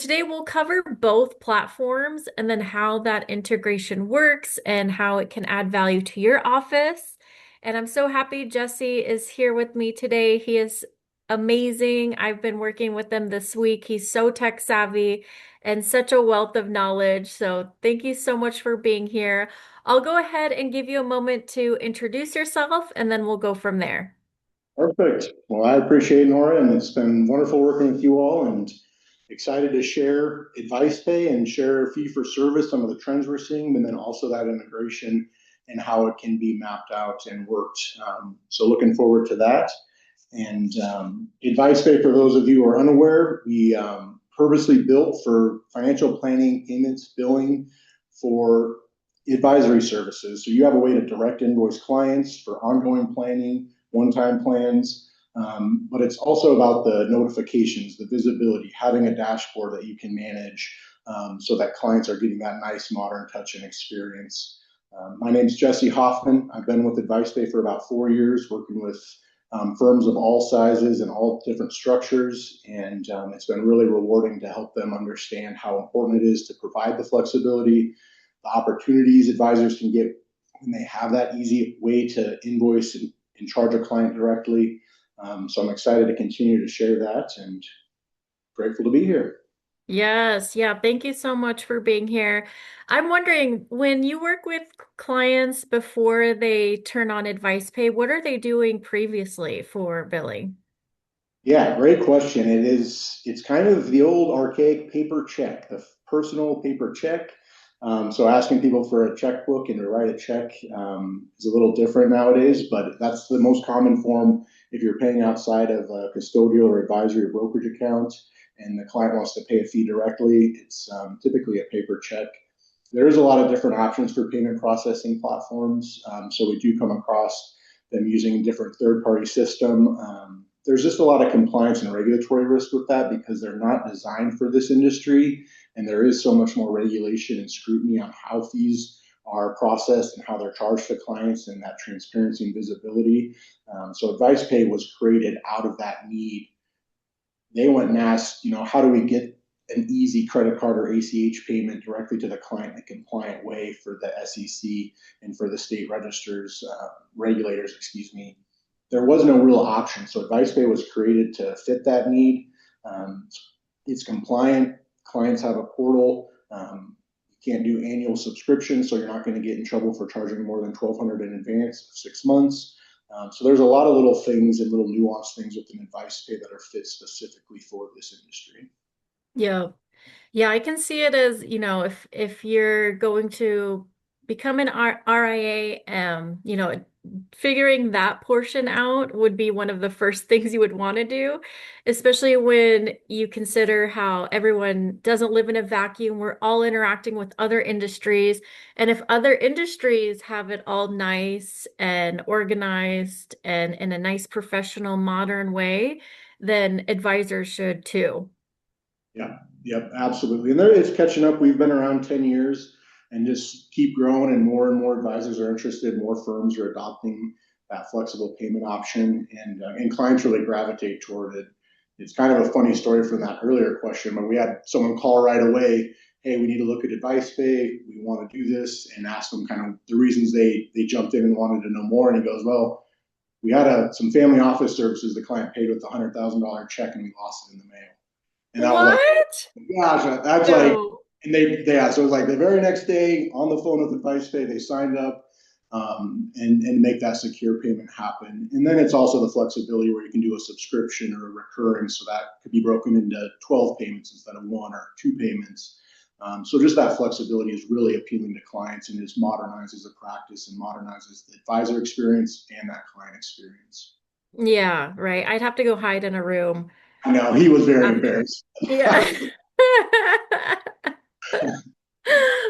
Today we'll cover both platforms and then how that integration works and how it can add value to your office. And I'm so happy Jesse is here with me today. He is amazing. I've been working with him this week. He's so tech savvy and such a wealth of knowledge. So thank you so much for being here. I'll go ahead and give you a moment to introduce yourself and then we'll go from there. Perfect. Well, I appreciate it, Nora, and it's been wonderful working with you all and excited to share AdvicePay and share fee for service, some of the trends we're seeing, and then also that integration and how it can be mapped out and worked. So looking forward to that. And AdvicePay, for those of you who are unaware, we purposely built for financial planning, payments, billing for advisory services. So you have a way to direct invoice clients for ongoing planning, one-time plans, but it's also about the notifications, the visibility, having a dashboard that you can manage so that clients are getting that nice modern touch and experience. My name is Jesse Hoffmann. I've been with AdvicePay for about 4 years, working with firms of all sizes and all different structures. And it's been really rewarding to help them understand how important it is to provide the flexibility, the opportunities advisors can get when they have that easy way to invoice and charge a client directly. So I'm excited to continue to share that and grateful to be here. Yes, yeah. Thank you so much for being here. I'm wondering, when you work with clients before they turn on AdvicePay, what are they doing previously for billing? Yeah, great question. It's kind of the old archaic paper check, the personal paper check. So asking people for a checkbook and to write a check is a little different nowadays, but that's the most common form if you're paying outside of a custodial or advisory or brokerage account and the client wants to pay a fee directly. It's typically a paper check. There is a lot of different options for payment processing platforms. So we do come across them using different third-party system. There's just a lot of compliance and regulatory risk with that because they're not designed for this industry. And there is so much more regulation and scrutiny on how fees are processed and how they're charged to clients and that transparency and visibility. So AdvicePay was created out of that need. They went and asked, how do we get an easy credit card or ACH payment directly to the client in a compliant way for the SEC and for the state registers, regulators, excuse me. There was no real option. So AdvicePay was created to fit that need. Um, it's compliant. Clients have a portal. You can't do annual subscriptions, so you're not going to get in trouble for charging more than 1,200 in advance of 6 months. So there's a lot of little things and little nuanced things within AdvicePay that are fit specifically for this industry. Yeah. Yeah, I can see it as, if you're going to become an RIA, figuring that portion out would be one of the first things you would want to do, especially when you consider how everyone doesn't live in a vacuum. We're all interacting with other industries. And if other industries have it all nice and organized and in a nice, professional, modern way, then advisors should too. Yeah, yep, absolutely. And there it's catching up. We've been around 10 years and just keep growing, and more advisors are interested, more firms are adopting that flexible payment option, and clients really gravitate toward it. It's kind of a funny story from that earlier question, but we had someone call right away, hey, we need to look at AdvicePay. We want to do this, and ask them kind of the reasons they jumped in and wanted to know more. And he goes, well, we had some family office services the client paid with a $100,000 check and we lost it in the mail. And I was like, What? gosh, that's like, No. and yeah, so it was like the very next day on the phone with AdvicePay, they signed up and make that secure payment happen. And then it's also the flexibility where you can do a subscription or a recurring, so that could be broken into 12 payments instead of one or two payments. So just that flexibility is really appealing to clients and just modernizes the practice and modernizes the advisor experience and that client experience. Yeah, right. I'd have to go hide in a room No, he was very after. embarrassed. Yeah.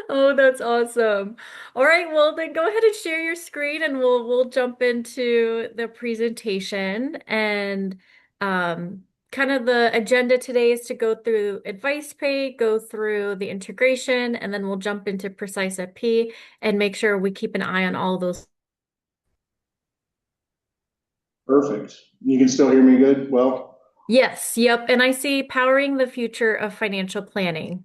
Oh, that's awesome. All right, well then go ahead and share your screen and we'll jump into the presentation and kind of the agenda today is to go through AdvicePay, go through the integration, and then we'll jump into PreciseFP and make sure we keep an eye on all those. Perfect. You can still hear me good? Well, Yes, yep. And I see powering the future of financial planning.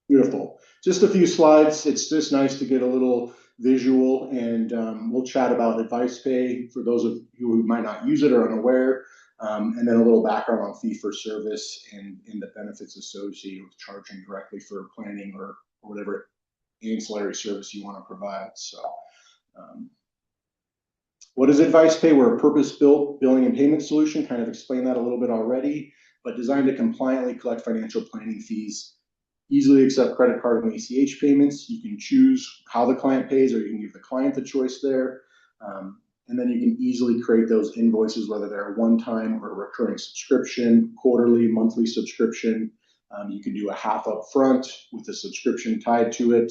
Beautiful. Just a few slides. It's just nice to get a little visual, and we'll chat about AdvicePay for those of you who might not use it or unaware, and then a little background on fee for service and the benefits associated with charging directly for planning or whatever ancillary service you want to provide. So, um, what is AdvicePay? We're a purpose-built billing and payment solution. Kind of explained that a little bit already, but designed to compliantly collect financial planning fees, easily accept credit card and ACH payments. You can choose how the client pays, or you can give the client the choice there. And then you can easily create those invoices, whether they're a one-time or a recurring subscription, quarterly, monthly subscription. You can do a half up front with a subscription tied to it.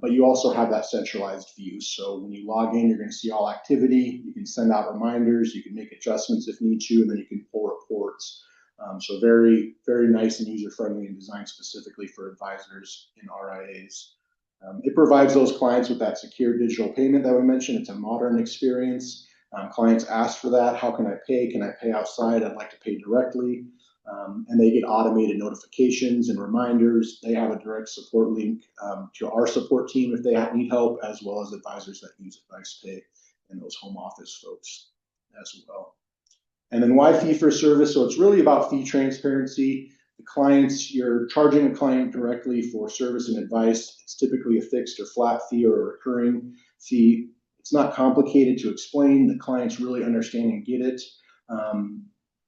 But you also have that centralized view. So when you log in, you're going to see all activity. You can send out reminders. You can make adjustments if need to, and then you can pull reports. So very, very nice and user-friendly and designed specifically for advisors and RIAs. It provides those clients with that secure digital payment that we mentioned. It's a modern experience. Clients ask for that. How can I pay? Can I pay outside? I'd like to pay directly. And they get automated notifications and reminders. They have a direct support link to our support team if they need help, as well as advisors that use AdvicePay and those home office folks as well. And then why fee for service? So it's really about fee transparency. The clients, you're charging a client directly for service and advice. It's typically a fixed or flat fee or a recurring fee. It's not complicated to explain. The clients really understand and get it.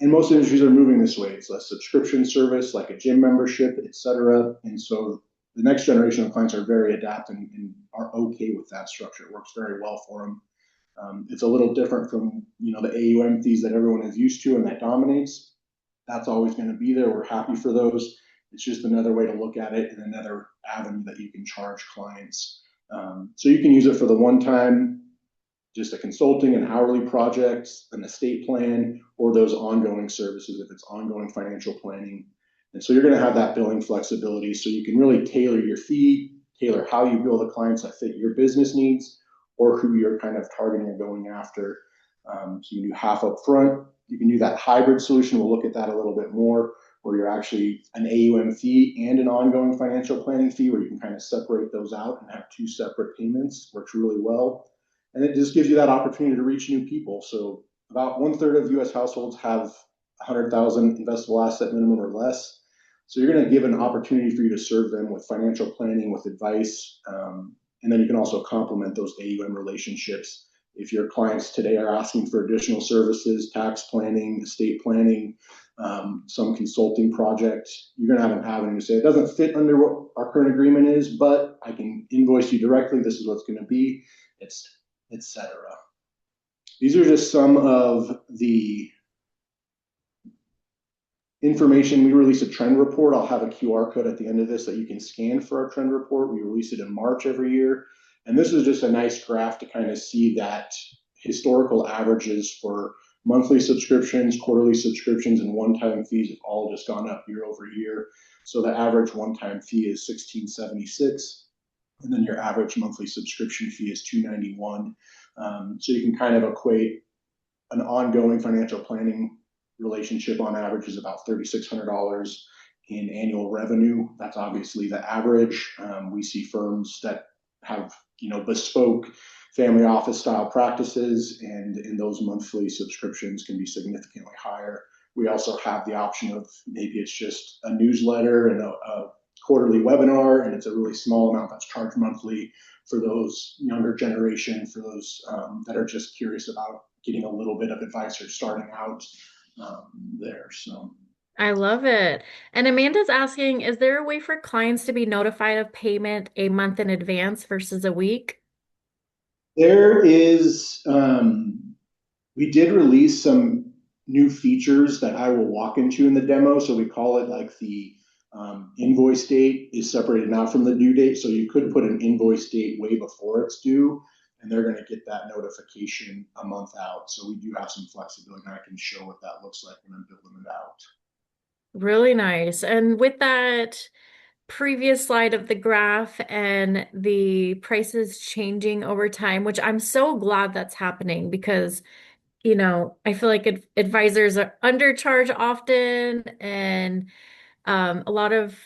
And most industries are moving this way. It's a subscription service like a gym membership, et cetera. And so the next generation of clients are very adapted and are okay with that structure. It works very well for them. It's a little different from the AUM fees that everyone is used to and that dominates. That's always going to be there. We're happy for those. It's just another way to look at it and another avenue that you can charge clients. So you can use it for the one time, just a consulting, an hourly project, an estate plan, or those ongoing services if it's ongoing financial planning. And so you're going to have that billing flexibility so you can really tailor your fee, tailor how you bill the clients that fit your business needs or who you're kind of targeting and going after. So you can do half up front. You can do that hybrid solution. We'll look at that a little bit more, where you're actually an AUM fee and an ongoing financial planning fee, where you can kind of separate those out and have two separate payments. Works really well. And it just gives you that opportunity to reach new people. So about 1/3 of US households have 100,000 investable asset minimum or less. So you're going to give an opportunity for you to serve them with financial planning, with advice. And then you can also complement those AUM relationships. If your clients today are asking for additional services, tax planning, estate planning, some consulting projects, you're going to have an avenue to say, it doesn't fit under what our current agreement is, but I can invoice you directly. This is what's going to be. It's etc. These are just some of the information. We release a trend report. I'll have a QR code at the end of this that you can scan for our trend report. We release it in March every year. And this is just a nice graph to kind of see that historical averages for monthly subscriptions, quarterly subscriptions, and one-time fees have all just gone up year over year. So the average one-time fee is $16.76. And then your average monthly subscription fee is $291. So you can kind of equate an ongoing financial planning relationship on average is about $3,600 in annual revenue. That's obviously the average. We see firms that have bespoke family office style practices, and those monthly subscriptions can be significantly higher. We also have the option of maybe it's just a newsletter and a quarterly webinar, and it's a really small amount that's charged monthly for those younger generation, for those that are just curious about getting a little bit of advice or starting out there. So I love it. And Amanda's asking, is there a way for clients to be notified of payment a month in advance versus a week? there is, we did release some new features that I will walk into in the demo. So we call it like the invoice date is separated out from the due date. So you could put an invoice date way before it's due, and they're going to get that notification a month out. So we do have some flexibility, and I can show what that looks like when I'm building it out. Really nice. And with that previous slide of the graph and the prices changing over time, which I'm so glad that's happening because I feel like advisors are undercharged often, and a lot of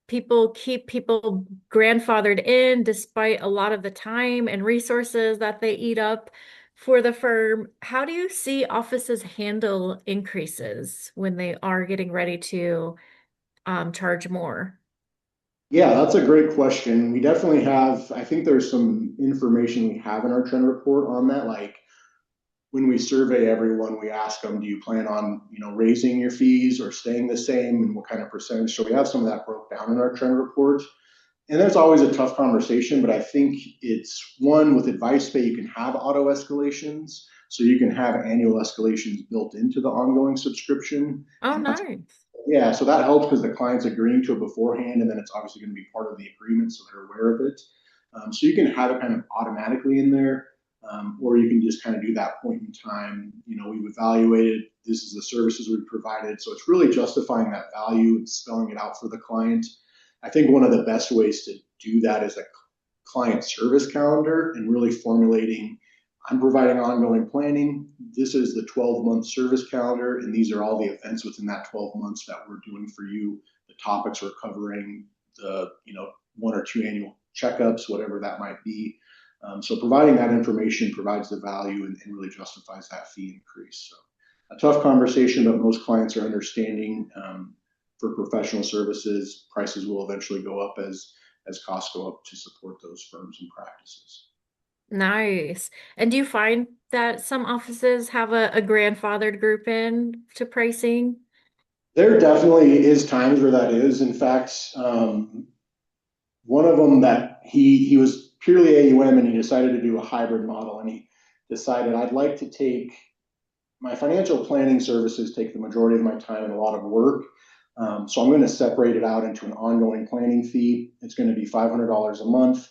people keep people grandfathered in despite a lot of the time and resources that they eat up for the firm. How do you see offices handle increases when they are getting ready to charge more? Yeah, that's a great question. We definitely have, I think there's some information we have in our trend report on that. Like when we survey everyone, we ask them, do you plan on, raising your fees or staying the same and what kind of percentage? So we have some of that broke down in our trend report. And that's always a tough conversation, but I think it's one with AdvicePay, you can have auto escalations. So you can have annual escalations built into the ongoing subscription. Oh, And that's, nice. yeah, so that helps because the client's agreeing to it beforehand, and then it's obviously going to be part of the agreement, so they're aware of it. So you can have it kind of automatically in there, or you can just kind of do that point in time. We've evaluated, this is the services we've provided. So it's really justifying that value and spelling it out for the client. I think one of the best ways to do that is a client service calendar and really formulating, I'm providing ongoing planning. This is the 12-month service calendar, and these are all the events within that 12 months that we're doing for you, the topics we're covering, the, one or two annual checkups, whatever that might be. So providing that information provides the value and really justifies that fee increase. So a tough conversation, but most clients are understanding. For professional services, prices will eventually go up as costs go up to support those firms and practices. Nice. And do you find that some offices have a grandfathered group in to pricing? There definitely is times where that is. In fact, one of them that he was purely AUM and he decided to do a hybrid model, and he decided I'd like to take my financial planning services take the majority of my time and a lot of work. So I'm going to separate it out into an ongoing planning fee. It's going to be $500 a month.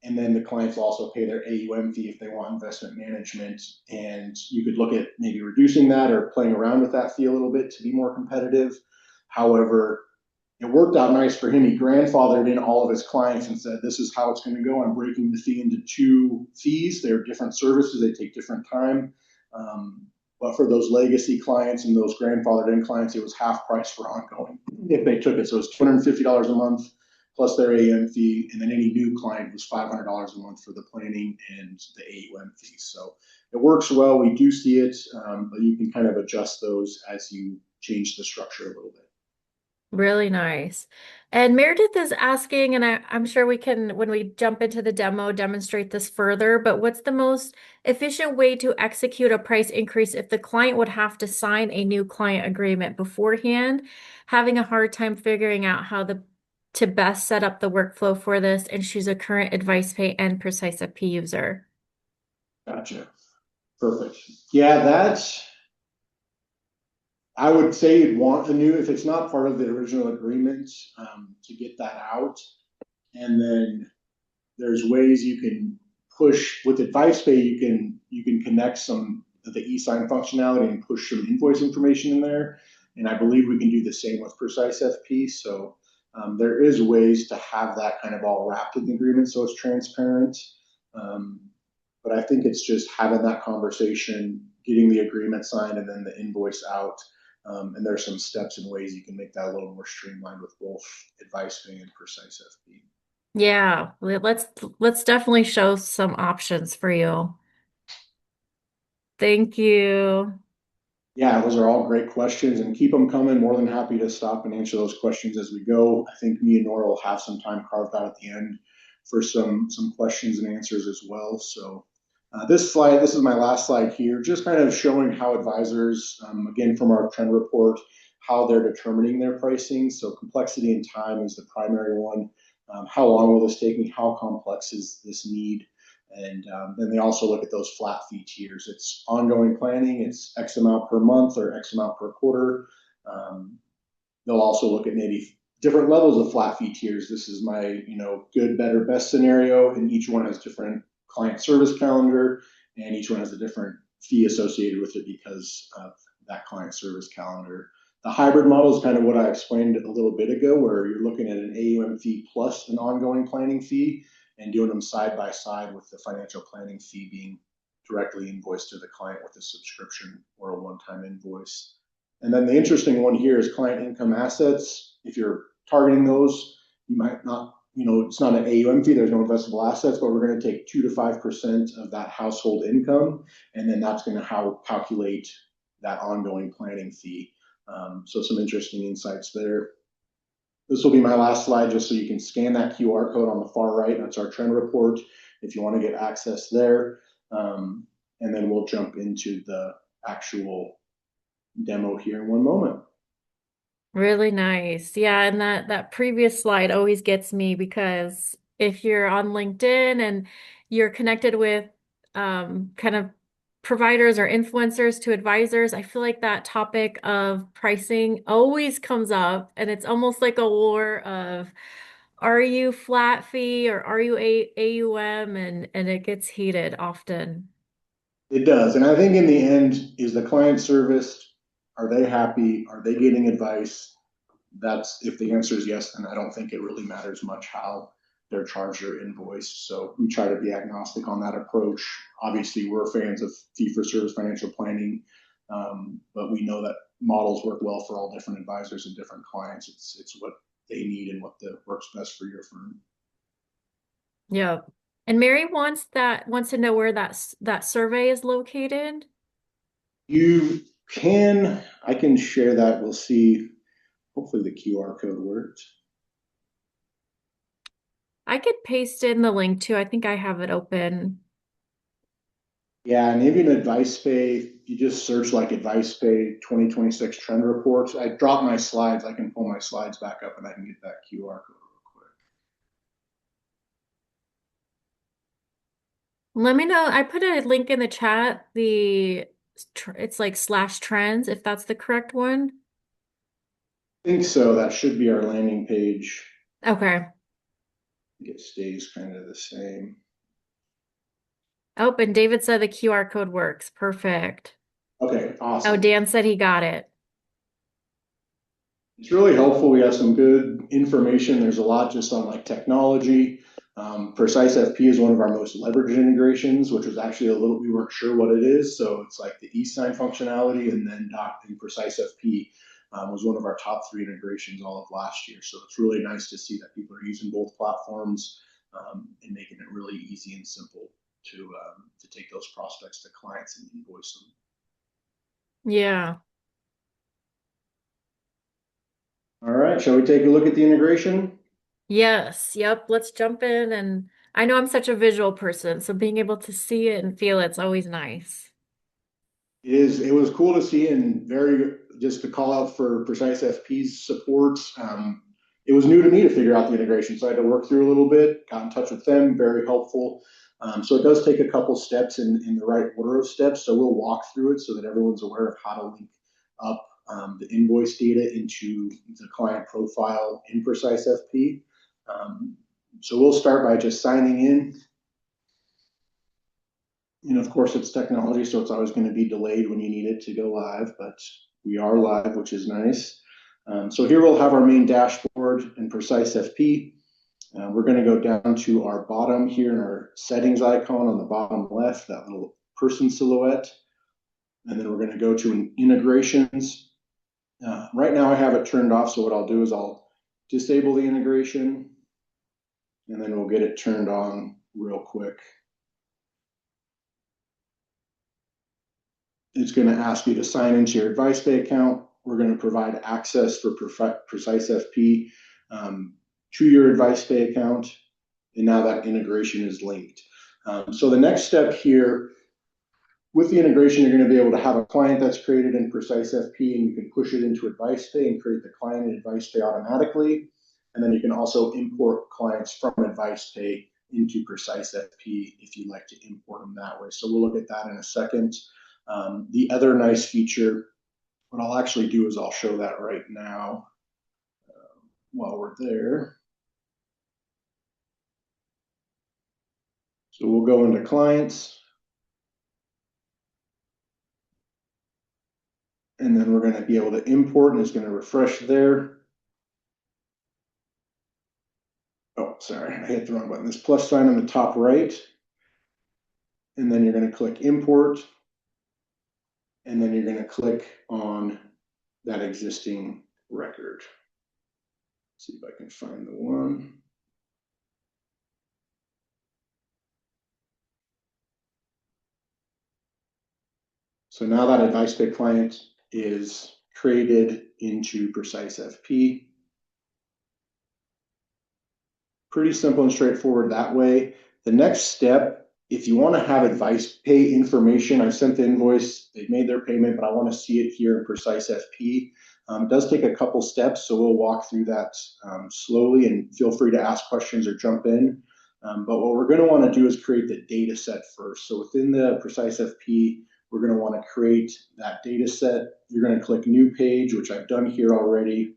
And then the clients will also pay their AUM fee if they want investment management. And you could look at maybe reducing that or playing around with that fee a little bit to be more competitive. However, it worked out nice for him. He grandfathered in all of his clients and said, this is how it's going to go. I'm breaking the fee into two fees. They're different services, they take different time. But for those legacy clients and those grandfathered in clients, it was half price for ongoing if they took it. So it's $250 a month plus their AUM fee. And then any new client was $500 a month for the planning and the AUM fee. So it works well. We do see it, but you can kind of adjust those as you change the structure a little bit. Really nice. And Meredith is asking, and I'm sure we can, when we jump into the demo, demonstrate this further, but what's the most efficient way to execute a price increase if the client would have to sign a new client agreement beforehand? Having a hard time figuring out how to best set up the workflow for this, and she's a current AdvicePay and PreciseFP user. Gotcha. Perfect. Yeah, that's, I would say you'd want the new, if it's not part of the original agreement, to get that out. And then there's ways you can push with AdvicePay, you can connect some of the e-sign functionality and push some invoice information in there. And I believe we can do the same with PreciseFP. So there is ways to have that kind of all wrapped in the agreement so it's transparent. Um, but I think it's just having that conversation, getting the agreement signed, and then the invoice out. And there's some steps and ways you can make that a little more streamlined with both AdvicePay and PreciseFP. Yeah, let's definitely show some options for you. Thank you. Yeah, those are all great questions, and keep them coming. More than happy to stop and answer those questions as we go. I think me and Nora will have some time carved out at the end for some questions and answers as well. So this slide, this is my last slide here, just kind of showing how advisors, again from our trend report, how they're determining their pricing. So complexity and time is the primary one. How long will this take me? How complex is this need? And then they also look at those flat fee tiers. It's ongoing planning, it's X amount per month or X amount per quarter. Um, they'll also look at maybe different levels of flat fee tiers. This is my, good, better, best scenario, and each one has different client service calendar, and each one has a different fee associated with it because of that client service calendar. The hybrid model is kind of what I explained a little bit ago, where you're looking at an AUM fee plus an ongoing planning fee and doing them side by side with the financial planning fee being directly invoice to the client with a subscription or a one-time invoice. And then the interesting one here is client income assets. If you're targeting those, you might not, it's not an AUM fee, there's no investable assets, but we're going to take 2 to 5% of that household income, and then that's going to calculate that ongoing planning fee. So some interesting insights there. This will be my last slide, just so you can scan that QR code on the far right. That's our trend report if you want to get access there. And then we'll jump into the actual demo here in one moment. Really nice. Yeah, and that previous slide always gets me because if you're on LinkedIn and you're connected with kind of providers or influencers to advisors, I feel like that topic of pricing always comes up, and it's almost like a war of are you flat fee or are you AUM, and it gets heated often. It does. And I think in the end, is the client serviced? Are they happy? Are they getting advice? That's if the answer is yes, then I don't think it really matters much how they're charged or invoiced. So we try to be agnostic on that approach. Obviously, we're fans of fee for service financial planning, but we know that models work well for all different advisors and different clients. It's what they need and what works best for your firm. Yeah. And Mary wants to know where that survey is located. I can share that. We'll see. Hopefully the QR code worked. I could paste in the link too. I think I have it open. Yeah, and even AdvicePay, you just search like AdvicePay 2026 trend reports. I dropped my slides. I can pull my slides back up and I can get that QR code real Let me know. I put a link in the chat. It's like slash trends, if that's the correct one. quick. I think so. That should be our landing page. Okay. It stays kind of the same. Oh, and David said the QR code works. Perfect. Okay, Oh, awesome. Dan said he got it. It's really helpful. We have some good information. There's a lot just on like technology. PreciseFP is one of our most leveraged integrations, which was actually we weren't sure what it is. So it's like the e-sign functionality, and then PreciseFP was one of our top 3 integrations all of last year. So it's really nice to see that people are using both platforms and making it really easy and simple to take those prospects to clients and invoice them. Yeah. All right, shall we take a look at the integration? Yes. Yep. Let's jump in. And I know I'm such a visual person, so being able to see it and feel it's always nice. It was cool to see, and very just to call out for PreciseFP's support. It was new to me to figure out the integration, so I had to work through a little bit, got in touch with them, very helpful. So it does take a couple steps in the right order of steps. So we'll walk through it so that everyone's aware of how to link up the invoice data into the client profile in PreciseFP. So we'll start by just signing in. And of course, it's technology, so it's always going to be delayed when you need it to go live, but we are live, which is nice. So here we'll have our main dashboard in PreciseFP. We're going to go down to our bottom here in our settings icon on the bottom left, that little person silhouette. And then we're going to go to integrations. Right now I have it turned off, so what I'll do is I'll disable the integration, and then we'll get it turned on real quick. It's going to ask you to sign into your AdvicePay account. We're going to provide access for PreciseFP to your AdvicePay account, and now that integration is linked. So the next step here, with the integration, you're going to be able to have a client that's created in PreciseFP, and you can push it into AdvicePay and create the client in AdvicePay automatically. And then you can also import clients from AdvicePay into PreciseFP if you'd like to import them that way. So we'll look at that in a second. The other nice feature, what I'll actually do is I'll show that right now while we're there. So we'll go into clients, and then we're going to be able to import, and it's going to refresh there. Oh, sorry, I hit the wrong button. This plus sign on the top right. and then you're going to click import, and then you're going to click on that existing record. Let's see if I can find the one. So now that AdvicePay client is created into PreciseFP. Pretty simple and straightforward that way. The next step, if you want to have AdvicePay information, I sent the invoice, they made their payment, but I want to see it here in PreciseFP. It does take a couple steps, so we'll walk through that slowly, and feel free to ask questions or jump in. But what we're going to want to do is create the data set first. So within the PreciseFP, we're going to want to create that data set. You're going to click New Page, which I've done here already.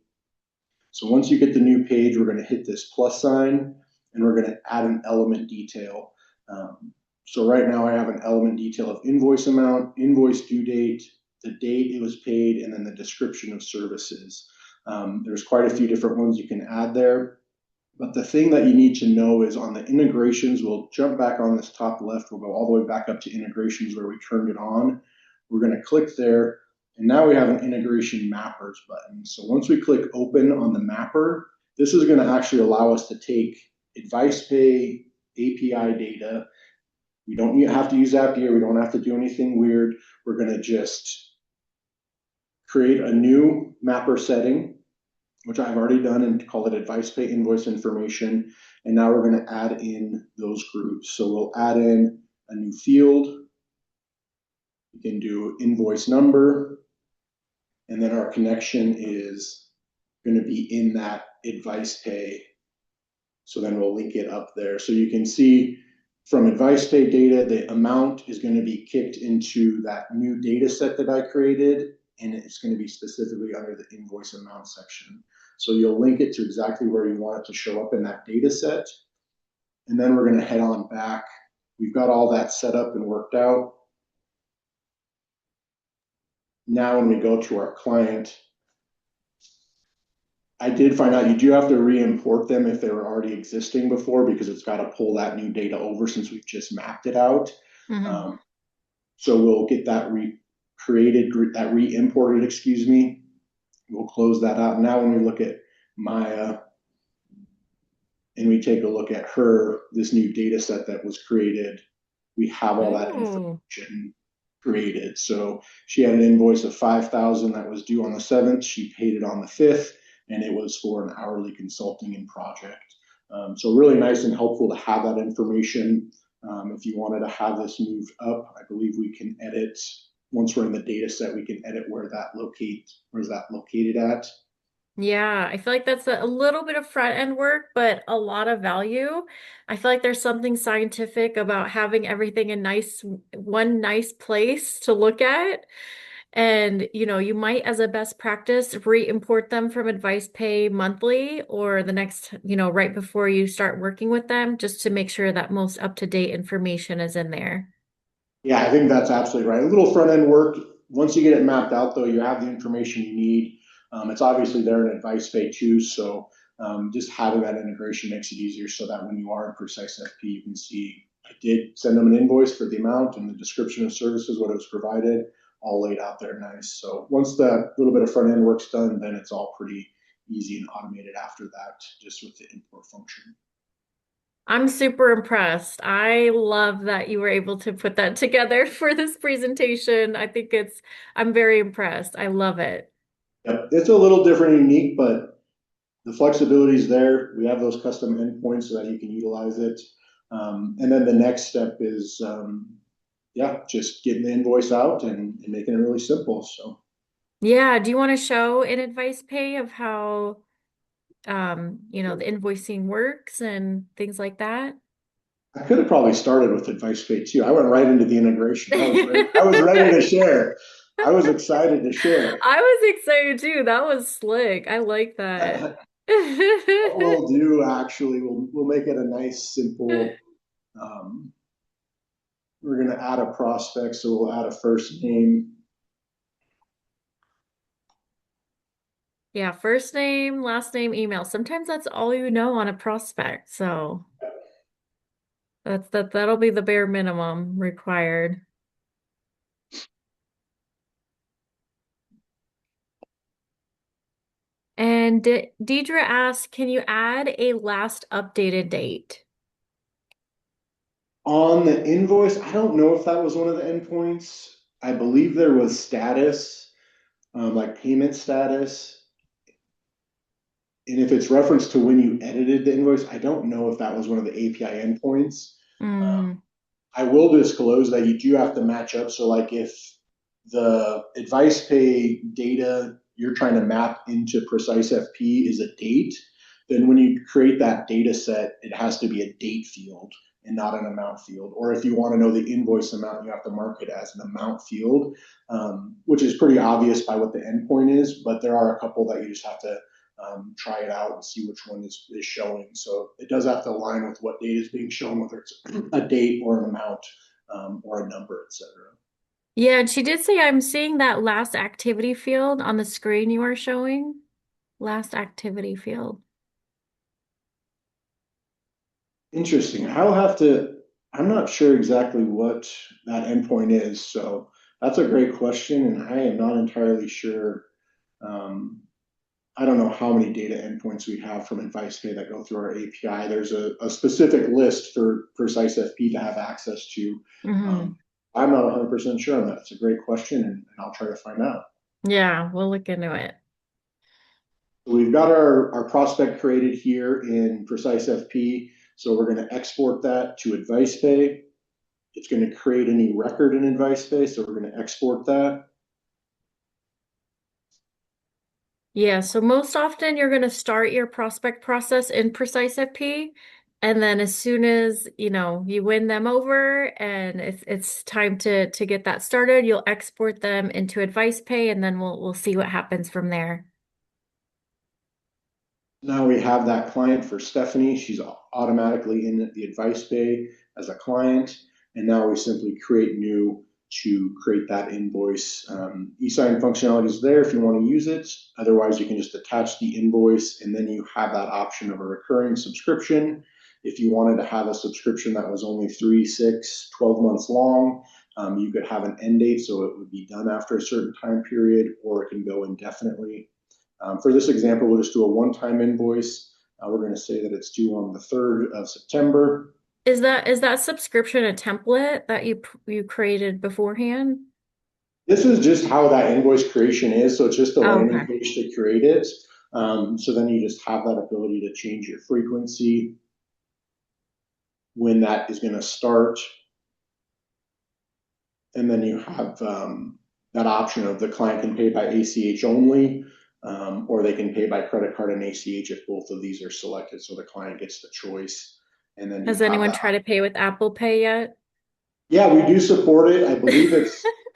So once you get the new page, we're going to hit this plus sign, and we're going to add an element detail. So right now I have an element detail of invoice amount, invoice due date, the date it was paid, and then the description of services. There's quite a few different ones you can add there. But the thing that you need to know is on the integrations, we'll jump back on this top left. We'll go all the way back up to integrations where we turned it on. We're going to click there. And now we have an integration mappers button. So once we click open on the mapper, this is going to actually allow us to take AdvicePay API data. We don't have to use Zapier. We don't have to do anything weird. We're going to just create a new mapper setting, which I've already done, and call it AdvicePay invoice information. And now we're going to add in those groups. So we'll add in a new field. We can do invoice number. And then our connection is going to be in that AdvicePay. So then we'll link it up there. So you can see from AdvicePay data, the amount is going to be kicked into that new data set that I created, and it's going to be specifically under the invoice amount section. So you'll link it to exactly where you want it to show up in that data set. And then we're going to head on back. We've got all that set up and worked out. Now when we go to our client, I did find out you do have to re-import them if they were already existing before, because it's got to pull that new data over since we've just mapped it out. Mm-hmm. So we'll get that re-imported, excuse me. We'll close that out. Now when we look at Maya and we take a look at her, this new data set that was created, we have all that Oh, information created. So she had an invoice of 5,000 that was due on the 7th. She paid it on the 5th, and it was for an hourly consulting and project. So really nice and helpful to have that information. If you wanted to have this moved up, I believe we can edit. Once we're in the data set, we can edit where's that located at. yeah. I feel like that's a little bit of front end work, but a lot of value. I feel like there's something scientific about having everything in one nice place to look at. And, you might, as a best practice, re-import them from AdvicePay monthly or the next, right before you start working with them, just to make sure that most up-to-date information is in there. Yeah, I think that's absolutely right. A little front end work. Once you get it mapped out, though, you have the information you need. It's obviously there in AdvicePay too. So just having that integration makes it easier so that when you are in PreciseFP, you can see I did send them an invoice for the amount and the description of services, what it was provided, all laid out there nice. So once that little bit of front end work's done, then it's all pretty easy and automated after that, just with the import function. I'm super impressed. I love that you were able to put that together for this presentation. I'm very impressed. I love it. Yep. It's a little different and unique, but the flexibility is there. We have those custom endpoints so that you can utilize it. And then the next step is, yeah, just getting the invoice out and making it really simple. So Yeah. Do you want to show an advice pay of how, the invoicing works and things like that? I could have probably started with AdvicePay too. I went right into the integration. I was ready to share. I was excited to share. I was excited too. That was slick. I like that. What we'll do actually, we'll make it a nice, simple. Um, we're going to add a prospect, so we'll add a first name. Yeah, first name, last name, email. Sometimes that's all you know on a prospect. So, That'll be the bare minimum required. And Deidre asked, can you add a last updated date? On the invoice, I don't know if that was one of the endpoints. I believe there was status, like payment status. And if it's referenced to when you edited the invoice, I don't know if that was one of the API endpoints. Mm, I will disclose that you do have to match up. So, like, if the AdvicePay data you're trying to map into PreciseFP is a date, then when you create that data set, it has to be a date field and not an amount field. Or if you want to know the invoice amount, you have to mark it as an amount field, which is pretty obvious by what the endpoint is. But there are a couple that you just have to try it out and see which one is showing. So it does have to align with what data is being shown, whether it's a date or an amount or a number, etc. yeah, and she did say I'm seeing that last activity field on the screen you are showing. Last activity field. Interesting. I'll have to, I'm not sure exactly what that endpoint is. So that's a great question. And I am not entirely sure. Um, I don't know how many data endpoints we have from AdvicePay that go through our API. There's a specific list for PreciseFP to have access to. Hmm. Um, I'm not 100% sure on that. It's a great question, and I'll try to find out. Yeah, we'll look into it. So we've got our prospect created here in PreciseFP. So we're going to export that to AdvicePay. It's going to create a new record in AdvicePay. So we're going to export that. Yeah, so most often you're going to start your prospect process in PreciseFP, and then as soon as, you win them over and it's time to get that started, you'll export them into AdvicePay and then we'll see what happens from there. Now we have that client for Stephanie. She's automatically in the AdvicePay as a client. And now we simply create new to create that invoice. E-sign functionality is there if you want to use it. Otherwise, you can just attach the invoice and then you have that option of a recurring subscription. If you wanted to have a subscription that was only 3, 6, 12 months long, you could have an end date, so it would be done after a certain time period, or it can go indefinitely. For this example, we'll just do a one-time invoice. We're going to say that it's due on the 3rd of September. Is that subscription a template that you created beforehand? This is just how that invoice creation is. So it's just a Oh, landing okay. page to create it. So then you just have that ability to change your frequency, when that is going to start. And then you have that option of the client can pay by ACH only, or they can pay by credit card and ACH if both of these are selected. So the client gets the choice. And then you Has have anyone that. tried to pay with Apple Pay yet? Yeah, we do support it. I believe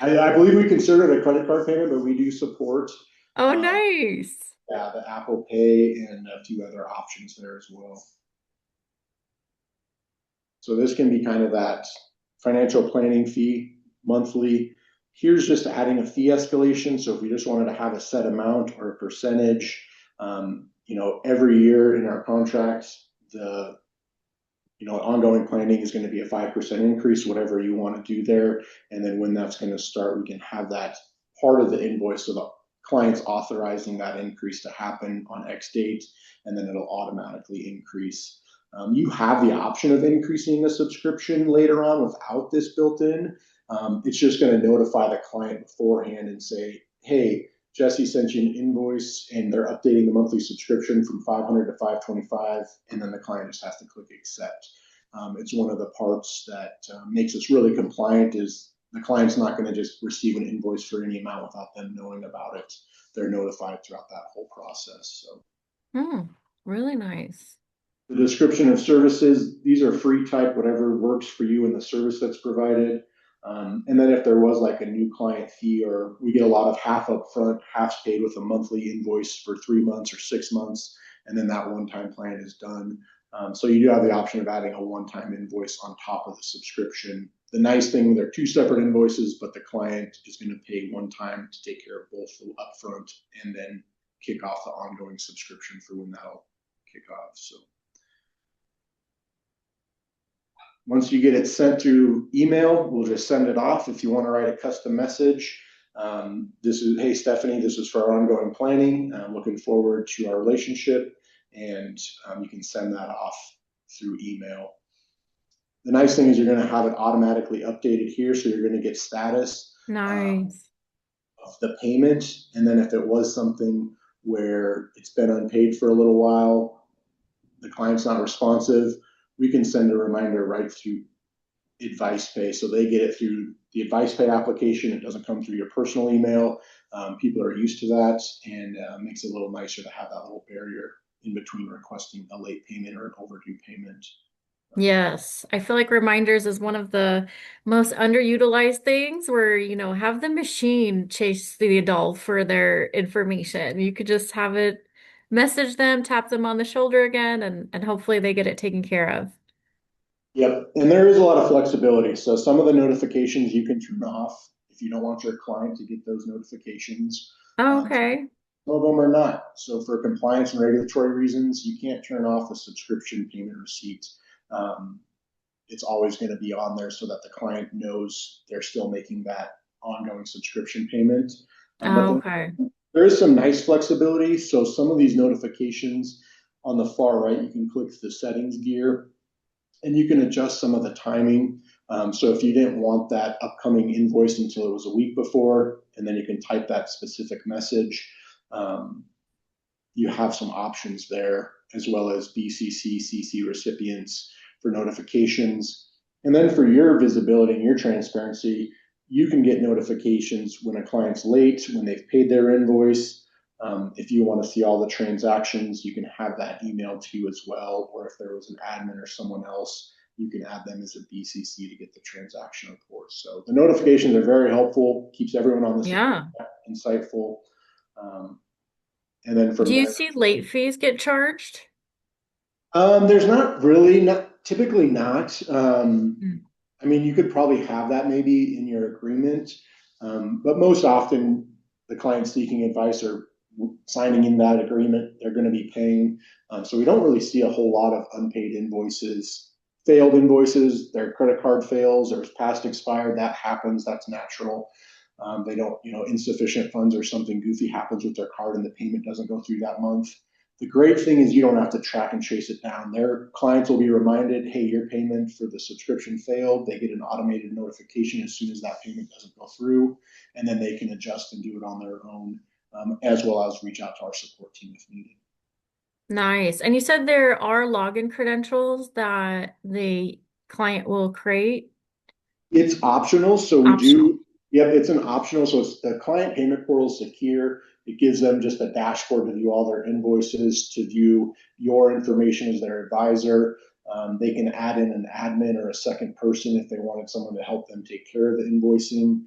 I believe we consider it a credit card payment, but we do support, Oh, um, nice. yeah, the Apple Pay and a few other options there as well. So this can be kind of that financial planning fee monthly. Here's just adding a fee escalation. So if we just wanted to have a set amount or a percentage, every year in our contracts, the ongoing planning is going to be a 5% increase, whatever you want to do there. And then when that's going to start, we can have that part of the invoice. So the client's authorizing that increase to happen on X date, and then it'll automatically increase. You have the option of increasing the subscription later on without this built in. It's just going to notify the client beforehand and say, hey, Jesse sent you an invoice and they're updating the monthly subscription from 500 to 525, and then the client just has to click accept. It's one of the parts that makes us really compliant is the client's not going to just receive an invoice for any amount without them knowing about it. They're notified throughout that whole process. So Hmm, really nice. the description of services, these are free type, whatever works for you in the service that's provided. And then if there was like a new client fee, or we get a lot of half upfront, half paid with a monthly invoice for 3 months or 6 months, and then that one-time plan is done. So you do have the option of adding a one-time invoice on top of the subscription. The nice thing, they're two separate invoices, but the client is going to pay one time to take care of both the upfront and then kick off the ongoing subscription for when that'll kick off. So Once you get it sent through email, we'll just send it off. If you want to write a custom message, this is, hey, Stephanie, this is for our ongoing planning. I'm looking forward to our relationship. And you can send that off through email. The nice thing is you're going to have it automatically updated here. So you're going to get status Nice. of the payment. And then if it was something where it's been unpaid for a little while, the client's not responsive, we can send a reminder right through AdvicePay. So they get it through the AdvicePay application. It doesn't come through your personal email. People are used to that, and makes it a little nicer to have that little barrier in between requesting a late payment or an overdue payment. Yes, I feel like reminders is one of the most underutilized things where, have the machine chase the adult for their information. You could just have it message them, tap them on the shoulder again, and hopefully they get it taken care of. Yep, and there is a lot of flexibility. So some of the notifications you can turn off if you don't want your client to get those notifications. Oh, Um, okay. some of them are not. So for compliance and regulatory reasons, you can't turn off a subscription payment receipt. Um, it's always going to be on there so that the client knows they're still making that ongoing subscription payment. But Oh, then okay. there is some nice flexibility. So some of these notifications on the far right, you can click the settings gear and you can adjust some of the timing. So if you didn't want that upcoming invoice until it was a week before, and then you can type that specific message, um, you have some options there, as well as BCC, CC recipients for notifications. And then for your visibility and your transparency, you can get notifications when a client's late, when they've paid their invoice. If you want to see all the transactions, you can have that emailed to you as well. Or if there was an admin or someone else, you can add them as a BCC to get the transaction report. So the notifications are very helpful, keeps everyone on the support Yeah. insightful. Um, and then Do from you there, see late fees get charged? there's not really, not typically not. Mm. I mean, you could probably have that maybe in your agreement, but most often the client seeking advice or signing in that agreement, they're going to be paying. So we don't really see a whole lot of unpaid invoices, failed invoices. Their credit card fails or is past expired. That happens. That's natural. They don't, insufficient funds or something goofy happens with their card and the payment doesn't go through that month. The great thing is you don't have to track and chase it down. Their clients will be reminded, hey, your payment for the subscription failed. They get an automated notification as soon as that payment doesn't go through, and then they can adjust and do it on their own, as well as reach out to our support team if needed. Nice. And you said there are login credentials that the client will create. It's optional, so we Optional. do. Yep, it's an optional. So it's the client payment portal is secure. It gives them just a dashboard to view all their invoices, to view your information as their advisor. They can add in an admin or a second person if they wanted someone to help them take care of the invoicing,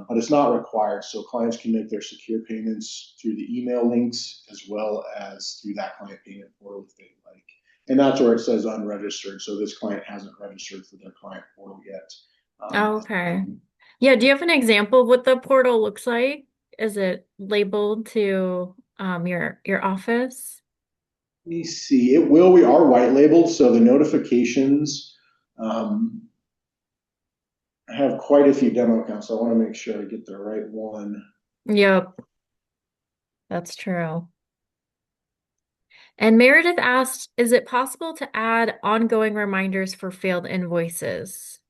but it's not required. So clients can make their secure payments through the email links as well as through that client payment portal if they like. And that's where it says unregistered. So this client hasn't registered for their client portal yet. Oh, okay. Yeah, do you have an example of what the portal looks like? Is it labeled to your office? Let me see. It will. We are white labeled, so the notifications. Um, I have quite a few demo accounts, so I want to make sure I get the right one. Yep, that's true. And Meredith asked, is it possible to add ongoing reminders for failed invoices?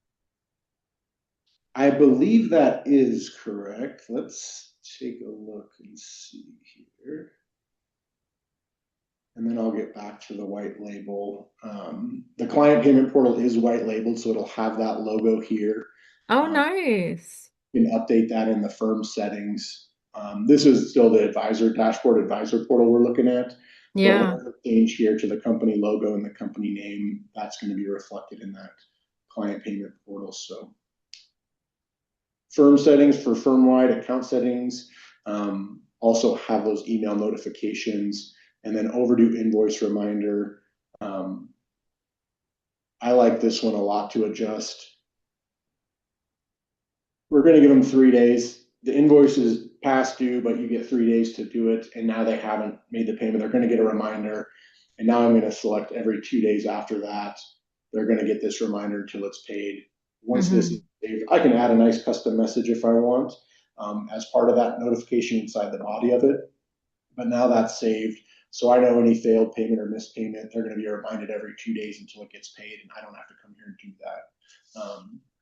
I believe that is correct. Let's take a look and see here. And then I'll get back to the white label. The client payment portal is white labeled, so it'll have that logo here. Oh, Um, nice. you can update that in the firm settings. This is still the advisor dashboard advisor portal we're looking at. But Yeah. whatever change here to the company logo and the company name, that's going to be reflected in that client payment portal. So firm settings for firm-wide account settings, also have those email notifications, and then overdue invoice reminder. Um, I like this one a lot to adjust. We're going to give them 3 days. The invoice is past due, but you get 3 days to do it. And now they haven't made the payment. They're going to get a reminder. And now I'm going to select every 2 days after that. they're going to get this reminder until it's paid. Once this is Hmm. saved, I can add a nice custom message if I want as part of that notification inside the body of it. But now that's saved. So I know any failed payment or missed payment, they're going to be reminded every 2 days until it gets paid, and I don't have to come here and do that.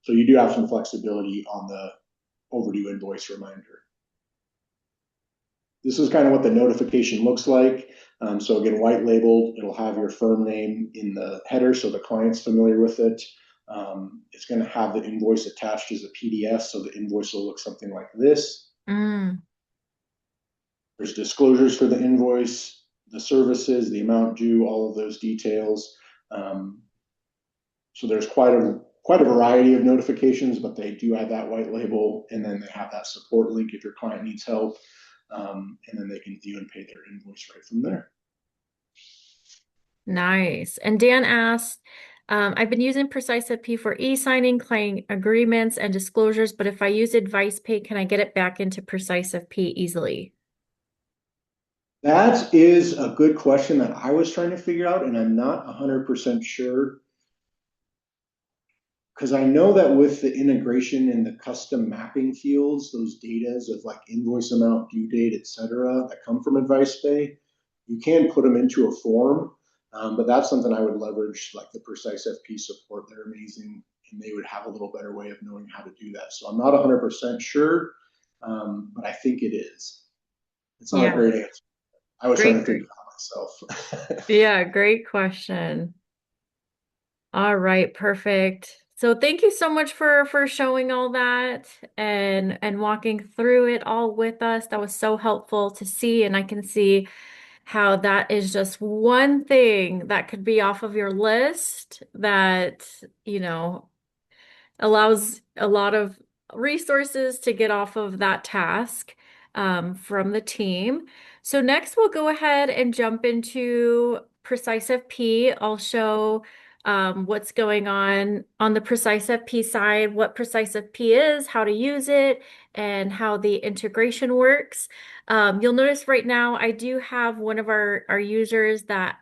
So you do have some flexibility on the overdue invoice reminder. This is kind of what the notification looks like. So again, white labeled, it'll have your firm name in the header so the client's familiar with it. It's going to have the invoice attached as a PDF, so the invoice will look something like this. Mm. There's disclosures for the invoice, the services, the amount due, all of those details. Um, so there's quite a variety of notifications, but they do have that white label, and then they have that support link if your client needs help, and then they can view and pay their invoice right from there. Nice. And Dan asked, I've been using PreciseFP for e-signing, client agreements, and disclosures, but if I use AdvicePay, can I get it back into PreciseFP easily? That is a good question that I was trying to figure out, and I'm not 100% sure because I know that with the integration and the custom mapping fields, those datas of like invoice amount, due date, et cetera, that come from AdvicePay, you can put them into a form, but that's something I would leverage, like the PreciseFP support. They're amazing, and they would have a little better way of knowing how to do that. So I'm not 100% sure, but I think it is. It's not a Yeah, great answer. I was trying to figure great. it out myself. Yeah, great question. All right, perfect. So thank you so much for showing all that and walking through it all with us. That was so helpful to see, and I can see how that is just one thing that could be off of your list that, allows a lot of resources to get off of that task from the team. So next we'll go ahead and jump into PreciseFP. I'll show what's going on the PreciseFP side, what PreciseFP is, how to use it, and how the integration works. You'll notice right now I do have one of our users that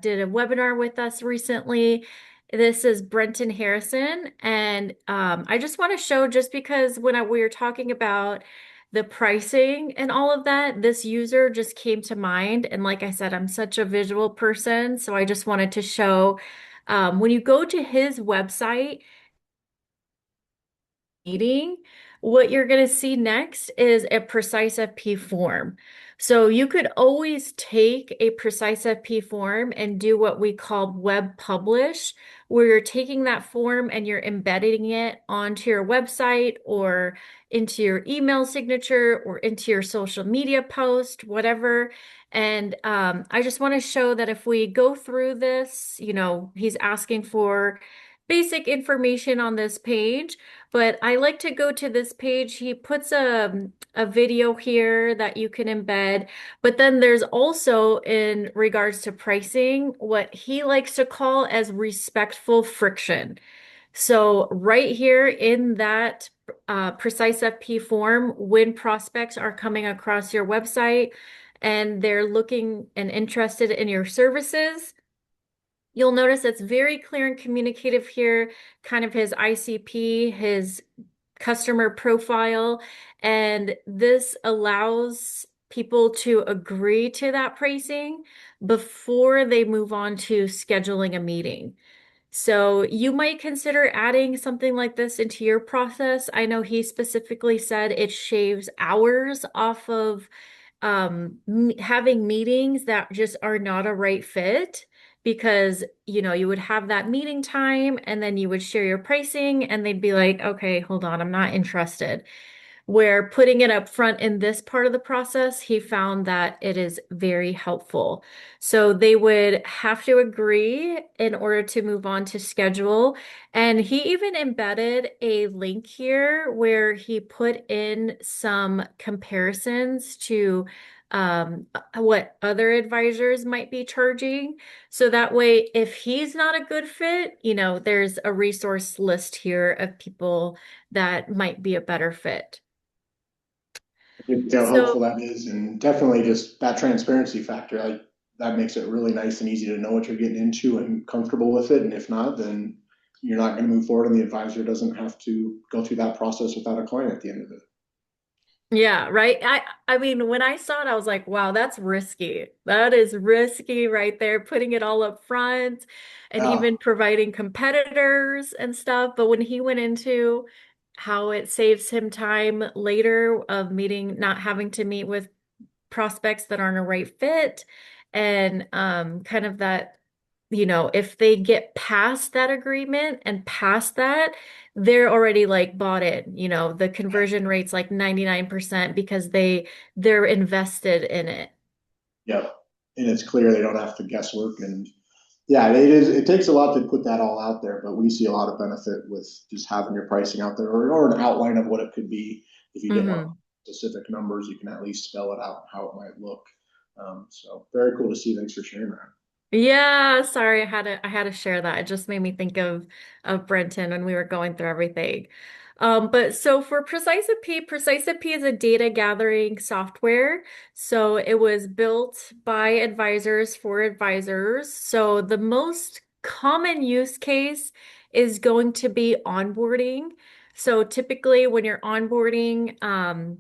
did a webinar with us recently. This is Brenton Harrison, and I just want to show just because we were talking about the pricing and all of that, this user just came to mind. And like I said, I'm such a visual person, so I just wanted to show when you go to his website, meeting, what you're going to see next is a PreciseFP form. So you could always take a PreciseFP form and do what we call web publish, where you're taking that form and you're embedding it onto your website or into your email signature or into your social media post, whatever. And I just want to show that if we go through this, he's asking for basic information on this page. But I like to go to this page. He puts a video here that you can embed. But then there's also, in regards to pricing, what he likes to call as respectful friction. So right here in that PreciseFP form, when prospects are coming across your website and they're looking and interested in your services, you'll notice it's very clear and communicative here, kind of his ICP, his customer profile, and this allows people to agree to that pricing before they move on to scheduling a meeting. So you might consider adding something like this into your process. I know he specifically said it shaves hours off of having meetings that just are not a right fit because, you would have that meeting time and then you would share your pricing and they'd be like, okay, hold on, I'm not interested. Where putting it up front in this part of the process, he found that it is very helpful. So they would have to agree in order to move on to schedule. And he even embedded a link here where he put in some comparisons to what other advisors might be charging. So that way, if he's not a good fit, there's a resource list here of people that might be a better fit. How So, helpful that is, and definitely just that transparency factor. that makes it really nice and easy to know what you're getting into and comfortable with it. And if not, then you're not going to move forward, and the advisor doesn't have to go through that process without a client at the end of it. Yeah, right. I mean, when I saw it, I was like, wow, that's risky. That is risky right there, putting it all up front and Yeah. even providing competitors and stuff. But when he went into how it saves him time later of meeting, not having to meet with prospects that aren't a right fit, and kind of that, if they get past that agreement and past that, they're already like bought in. The conversion rate's like 99% because they're invested in it. Yeah. And it's clear they don't have to guesswork. And yeah, it is. It takes a lot to put that all out there, but we see a lot of benefit with just having your pricing out there, or an outline of what it could be. If you didn't want Hmm. specific numbers, you can at least spell it out how it might look. So very cool to see. Thanks for sharing that. Yeah, sorry, I had to share that. It just made me think of Brenton when we were going through everything. But so for PreciseFP is a data gathering software. So it was built by advisors for advisors. So the most common use case is going to be onboarding. So typically when you're onboarding,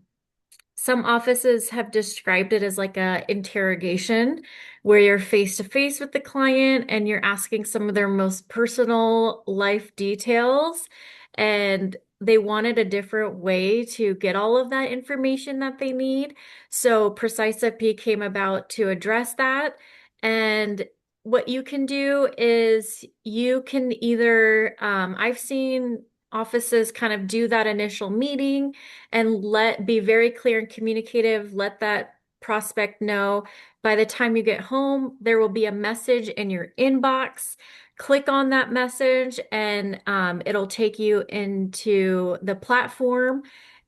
some offices have described it as like a interrogation where you're face to face with the client and you're asking some of their most personal life details. And they wanted a different way to get all of that information that they need. So PreciseFP came about to address that. And what you can do is you can either, I've seen offices kind of do that initial meeting and be very clear and communicative. Let that prospect know by the time you get home, there will be a message in your inbox. Click on that message and it'll take you into the platform.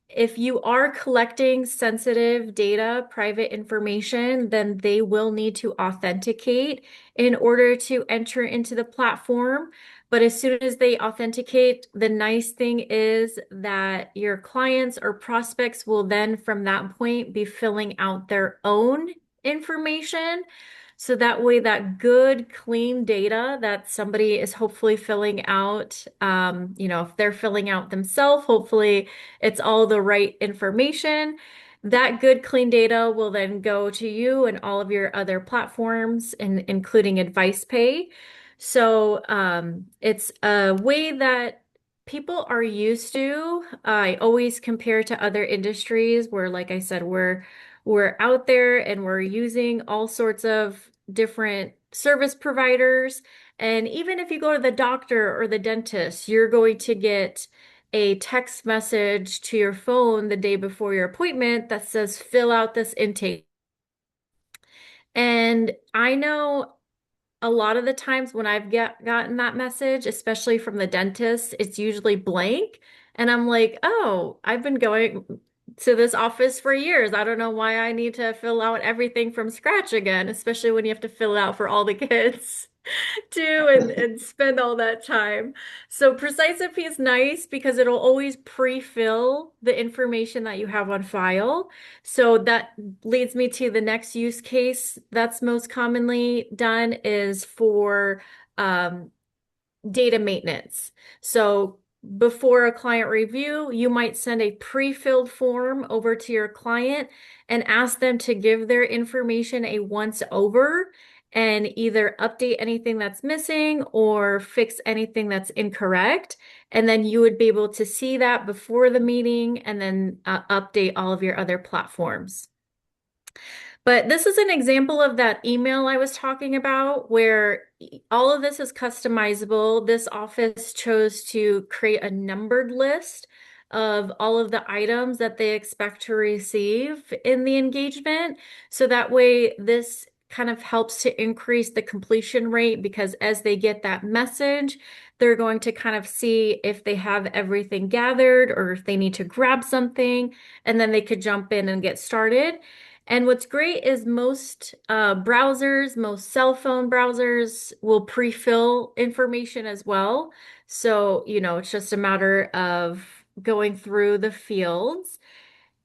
If you are collecting sensitive data, private information, then they will need to authenticate in order to enter into the platform. But as soon as they authenticate, the nice thing is that your clients or prospects will then, from that point, be filling out their own information. So that way, that good, clean data that somebody is hopefully filling out, if they're filling out themselves, hopefully it's all the right information. That good, clean data will then go to you and all of your other platforms, including AdvicePay. So it's a way that people are used to. I always compare to other industries where, like I said, we're out there and we're using all sorts of different service providers. And even if you go to the doctor or the dentist, you're going to get a text message to your phone the day before your appointment that says, fill out this intake. And I know a lot of the times when gotten that message, especially from the dentist, it's usually blank. And I'm like, oh, I've been going to this office for years. I don't know why I need to fill out everything from scratch again, especially when you have to fill it out for all the kids too and spend all that time. So PreciseFP is nice because it'll always pre-fill the information that you have on file. So that leads me to the next use case that's most commonly done is for um, data maintenance. So before a client review, you might send a pre-filled form over to your client and ask them to give their information a once over and either update anything that's missing or fix anything that's incorrect. And then you would be able to see that before the meeting and then update all of your other platforms. But this is an example of that email I was talking about where all of this is customizable. This office chose to create a numbered list of all of the items that they expect to receive in the engagement. So that way, this kind of helps to increase the completion rate because as they get that message, they're going to kind of see if they have everything gathered or if they need to grab something, and then they could jump in and get started. And what's great is most browsers, most cell phone browsers will pre-fill information as well. So, it's just a matter of going through the fields.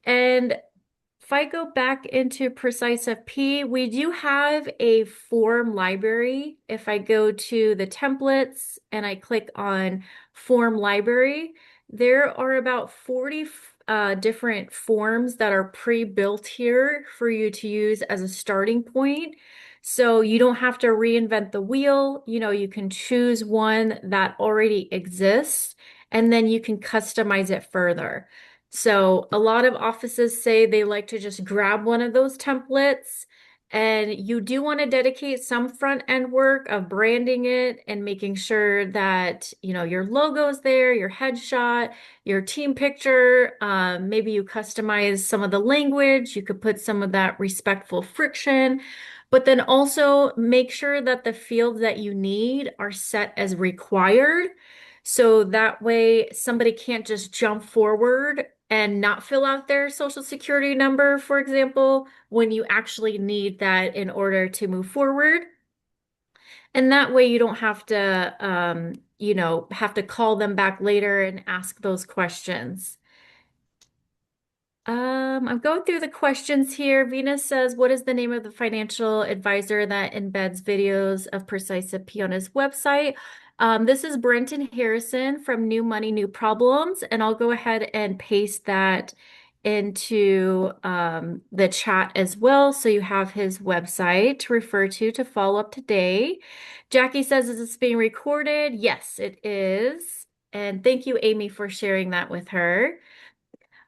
And If I go back into PreciseFP, we do have a form library. If I go to the templates and I click on form library, there are about 40 different forms that are pre-built here for you to use as a starting point. So you don't have to reinvent the wheel. You can choose one that already exists, and then you can customize it further. So a lot of offices say they like to just grab one of those templates, and you do want to dedicate some front end work of branding it and making sure that, your logo's there, your headshot, your team picture. Maybe you customize some of the language. You could put some of that respectful friction, but then also make sure that the fields that you need are set as required. So that way somebody can't just jump forward and not fill out their social security number, for example, when you actually need that in order to move forward. And that way you don't have to, have to call them back later and ask those questions. I'm going through the questions here. Venus says, what is the name of the financial advisor that embeds videos of PreciseFP on his website? This is Brenton Harrison from New Money, New Problems, and I'll go ahead and paste that into the chat as well. So you have his website to refer to follow up today. Jackie says, is this being recorded? Yes, it is. And thank you, Amy, for sharing that with her.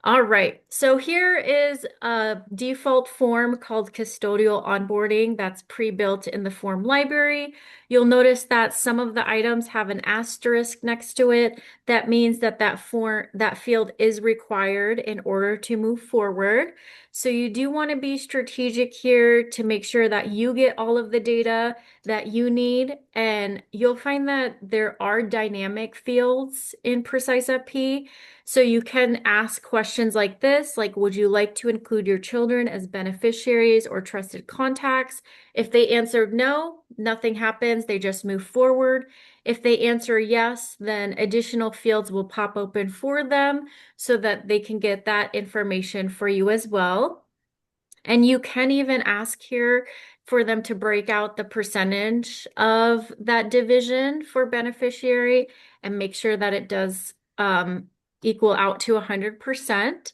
All right, so here is a default form called custodial onboarding that's pre-built in the form library. You'll notice that some of the items have an asterisk next to it. That means that that field is required in order to move forward. So you do want to be strategic here to make sure that you get all of the data that you need, and you'll find that there are dynamic fields in PreciseFP. So you can ask questions like this, like, would you like to include your children as beneficiaries or trusted contacts? If they answered no, nothing happens. They just move forward. If they answer yes, then additional fields will pop open for them so that they can get that information for you as well. And you can even ask here for them to break out the percentage of that division for beneficiary and make sure that it does equal out to 100%.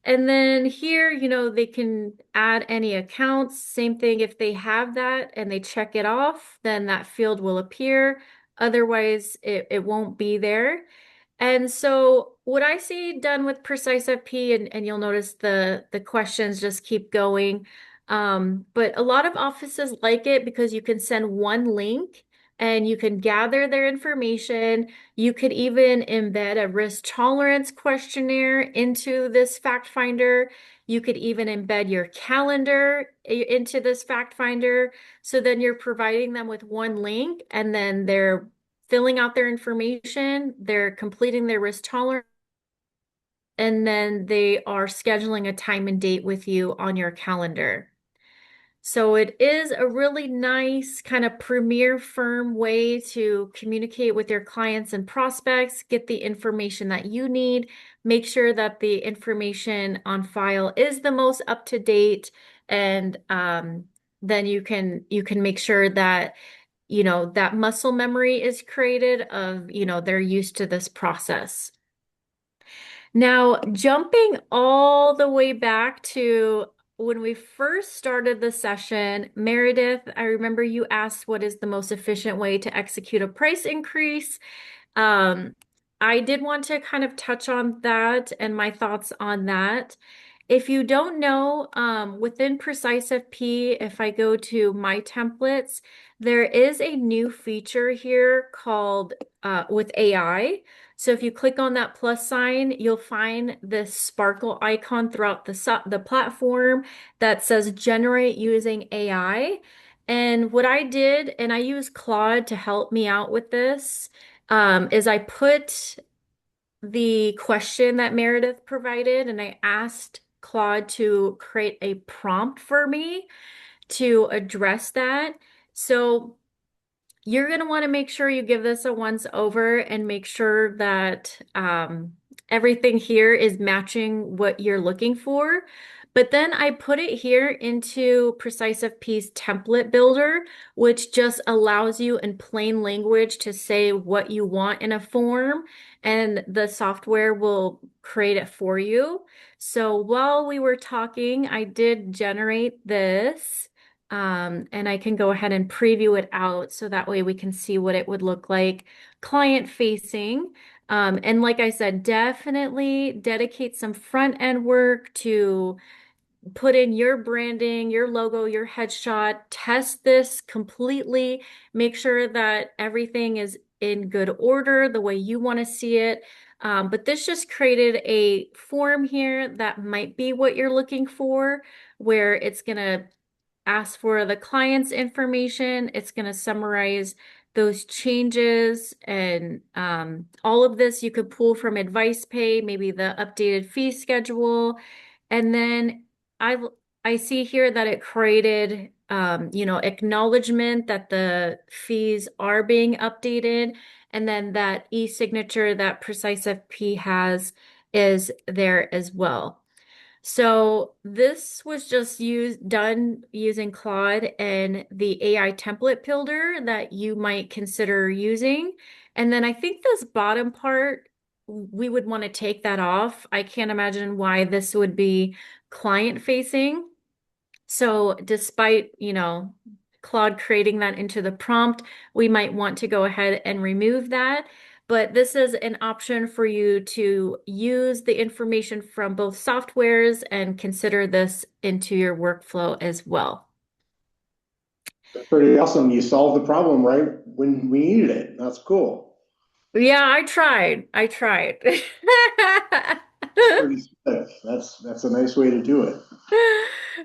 And then here, they can add any accounts. Same thing, if they have that and they check it off, then that field will appear. Otherwise, it won't be there. And so what I see done with PreciseFP, and you'll notice the questions just keep going. But a lot of offices like it because you can send one link and you can gather their information. You could even embed a risk tolerance questionnaire into this fact finder. You could even embed your calendar into this fact finder. So then you're providing them with one link, and then they're filling out their information, they're completing their risk tolerance, and then they are scheduling a time and date with you on your calendar. So it is a really nice kind of premier firm way to communicate with your clients and prospects, get the information that you need, make sure that the information on file is the most up to date, and then you can make sure that that muscle memory is created of, they're used to this process. Now, jumping all the way back to when we first started the session, Meredith, I remember you asked what is the most efficient way to execute a price increase. Um, I did want to kind of touch on that and my thoughts on that. If you don't know, within PreciseFP, if I go to my templates, there is a new feature here called with AI. So if you click on that plus sign, you'll find this sparkle icon throughout the platform that says generate using AI. And what I did, and I use Claude to help me out with this, is I put the question that Meredith provided and I asked Claude to create a prompt for me to address that. So you're going to want to make sure you give this a once over and make sure that everything here is matching what you're looking for. But then I put it here into PreciseFP's template builder, which just allows you in plain language to say what you want in a form, and the software will create it for you. So while we were talking, I did generate this, and I can go ahead and preview it out so that way we can see what it would look like client facing. And like I said, definitely dedicate some front end work to put in your branding, your logo, your headshot, test this completely, make sure that everything is in good order, the way you want to see it. But this just created a form here that might be what you're looking for, where it's going to ask for the client's information. It's going to summarize those changes and all of this you could pull from AdvicePay, maybe the updated fee schedule. And then I I see here that it created acknowledgement that the fees are being updated, and then that e-signature that PreciseFP has is there as well. So this was just done using Claude and the AI template builder that you might consider using. And then I think this bottom part, we would want to take that off. I can't imagine why this would be client facing. So despite, Claude creating that into the prompt, we might want to go ahead and remove that. But this is an option for you to use the information from both softwares and consider this into your workflow as well. Pretty awesome. You solved the problem right when we needed it. That's cool. Yeah, I tried. I tried. That's pretty slick. That's a nice way to do it.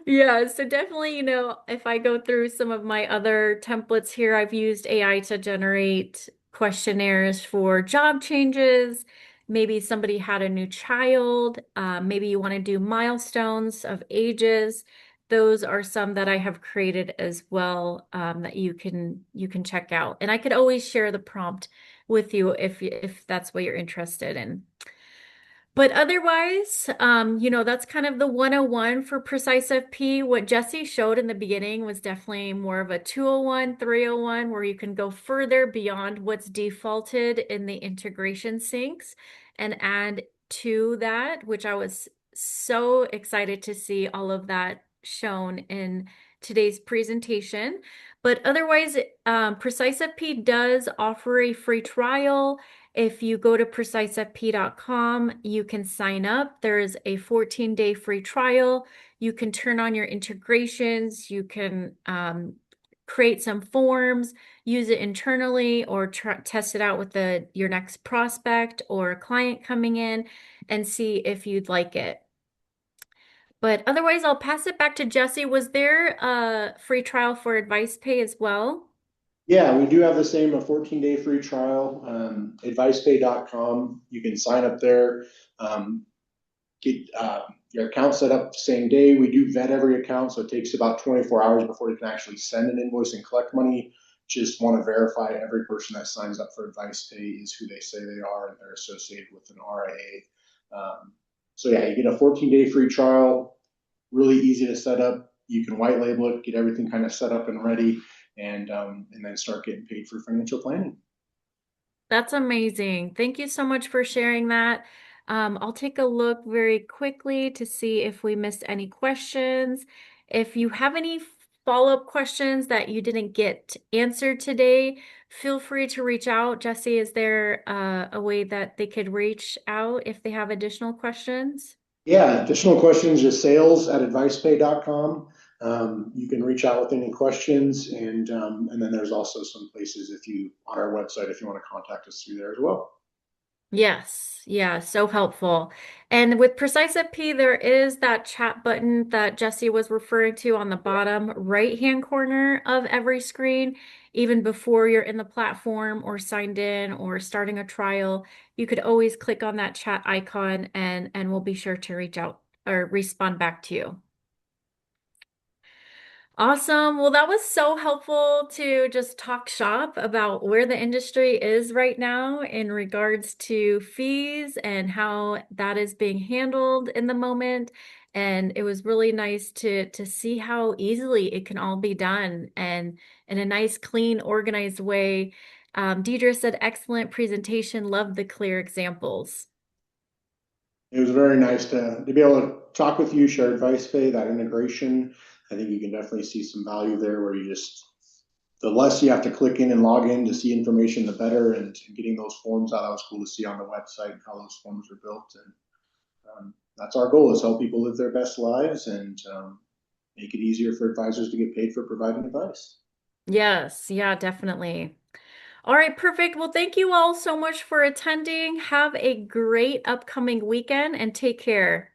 Yeah, so definitely, if I go through some of my other templates here, I've used AI to generate questionnaires for job changes. Maybe somebody had a new child. Maybe you want to do milestones of ages. Those are some that I have created as well, that you can check out. And I could always share the prompt with you if that's what you're interested in. But otherwise, that's kind of the 101 for PreciseFP. What Jesse showed in the beginning was definitely more of a 201, 301, where you can go further beyond what's defaulted in the integration syncs and add to that, which I was so excited to see all of that shown in today's presentation. But otherwise, PreciseFP does offer a free trial. If you go to PreciseFP.com, you can sign up. There's a 14-day free trial. You can turn on your integrations. You can create some forms, use it internally, or test it out with your next prospect or client coming in and see if you'd like it. But otherwise, I'll pass it back to Jesse. Was there a free trial for AdvicePay as well? Yeah, we do have the same a 14-day free trial. AdvicePay.com. You can sign up there. Get your account set up the same day. We do vet every account, so it takes about 24 hours before you can actually send an invoice and collect money. Just want to verify every person that signs up for AdvicePay is who they say they are and they're associated with an RIA. So yeah, you get a 14-day free trial. Really easy to set up. You can white label it, get everything kind of set up and ready, and then start getting paid for financial planning. That's amazing. Thank you so much for sharing that. I'll take a look very quickly to see if we missed any questions. If you have any follow-up questions that you didn't get answered today, feel free to reach out. Jesse, is there a way that they could reach out if they have additional questions? Yeah, additional questions, just sales@advicepay.com. You can reach out with any questions, and then there's also some places if you on our website if you want to contact us through there as well. Yes, yeah, so helpful. And with PreciseFP, there is that chat button that Jesse was referring to on the bottom right-hand corner of every screen. Even before you're in the platform or signed in or starting a trial, you could always click on that chat icon and we'll be sure to reach out or respond back to you. Awesome. Well, that was so helpful to just talk shop about where the industry is right now in regards to fees and how that is being handled in the moment. And it was really nice to see how easily it can all be done and in a nice, clean, organized way. Deidre said, excellent presentation, loved the clear examples. It was very nice to be able to talk with you, share AdvicePay, that integration. I think you can definitely see some value there where you just, the less you have to click in and log in to see information, the better. And getting those forms out, that was cool to see on the website and how those forms are built. And that's our goal, is help people live their best lives and make it easier for advisors to get paid for providing advice. Yes, yeah, definitely. All right, perfect. Well, thank you all so much for attending. Have a great upcoming weekend and take care.